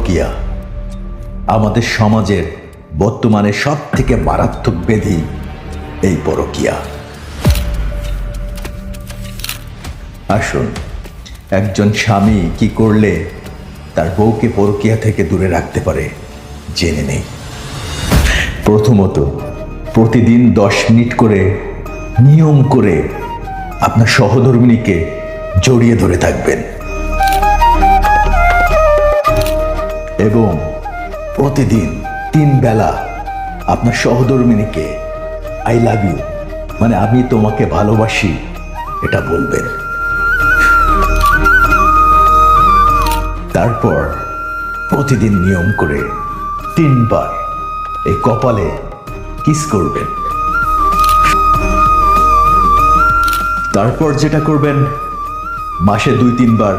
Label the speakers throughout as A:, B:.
A: পরকীয়া আমাদের সমাজের বর্তমানে সব থেকে মারাত্মক ব্যাধি। এই পরকীয়া, আসুন একজন স্বামী কি করলে তার বউকে পরকীয়া থেকে দূরে রাখতে পারে জেনে নেই। প্রথমত, প্রতিদিন 10 মিনিট করে নিয়ম করে আপনার সহধর্মিণীকে জড়িয়ে ধরে থাকবেন এবং প্রতিদিন 3 বেলা আপনার সহধর্মিণীকে আই লাভ ইউ মানে আমি তোমাকে ভালোবাসি এটা বলবেন। তারপর প্রতিদিন নিয়ম করে 3 বার এই কপালে কিস করবেন। তারপর যেটা করবেন, মাসে 2-3 বার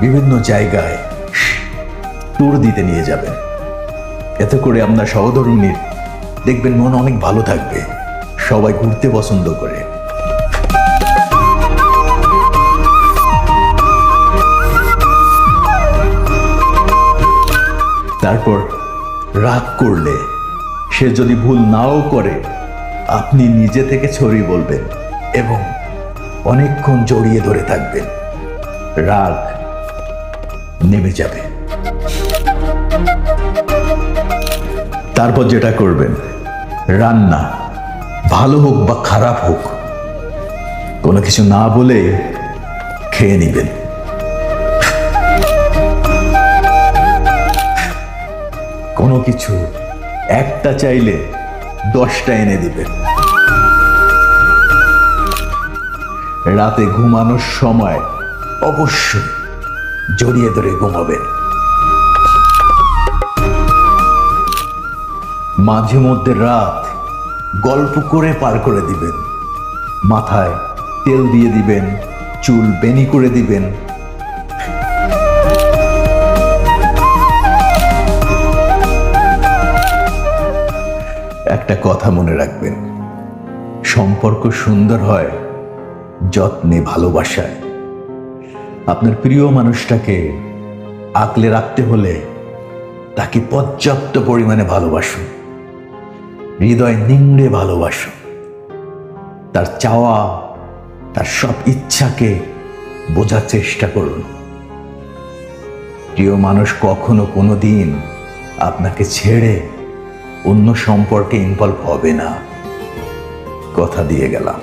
A: বিভিন্ন জায়গায় ট্যুর দিতে নিয়ে যাবেন। এতে করে আপনার সহধর্মিণীর দেখবেন মন অনেক ভালো থাকবে। সবাই ঘুরতে পছন্দ করে। তারপর রাগ করলে সে যদি ভুল নাও করে আপনি নিজে থেকে সরি বলবেন এবং অনেকক্ষণ জড়িয়ে ধরে থাকবেন। রাগ নেমে যাবে। তারপর যেটা করবেন, রান্না ভালো হোক বা খারাপ হোক কোনো কিছু না বলে খেয়ে নেবেন। কোনো কিছু একটা চাইলে 10টা এনে দিবেন। রাতে ঘুমানোর সময় অবশ্যই জড়িয়ে ধরে ঘুমাবেন। মাঝে মধ্যে রাত গল্প করে পার করে দিবেন। মাথায় তেল দিয়ে দিবেন, চুল বেনি করে দিবেন। একটা কথা মনে রাখবেন, সম্পর্ক সুন্দর হয় যত্নে, ভালোবাসায়। আপনার প্রিয় মানুষটাকে আগলে রাখতে হলে তাকে পর্যাপ্ত পরিমাণে ভালোবাসুন, হৃদয় নিংড়ে ভালোবাসুন। তার চাওয়া, তার সব ইচ্ছাকে বোঝার চেষ্টা করুন। প্রিয় মানুষ কখনো কোনোদিন আপনাকে ছেড়ে অন্য সম্পর্কে ইনভলভ হবে না, কথা দিয়ে গেলাম।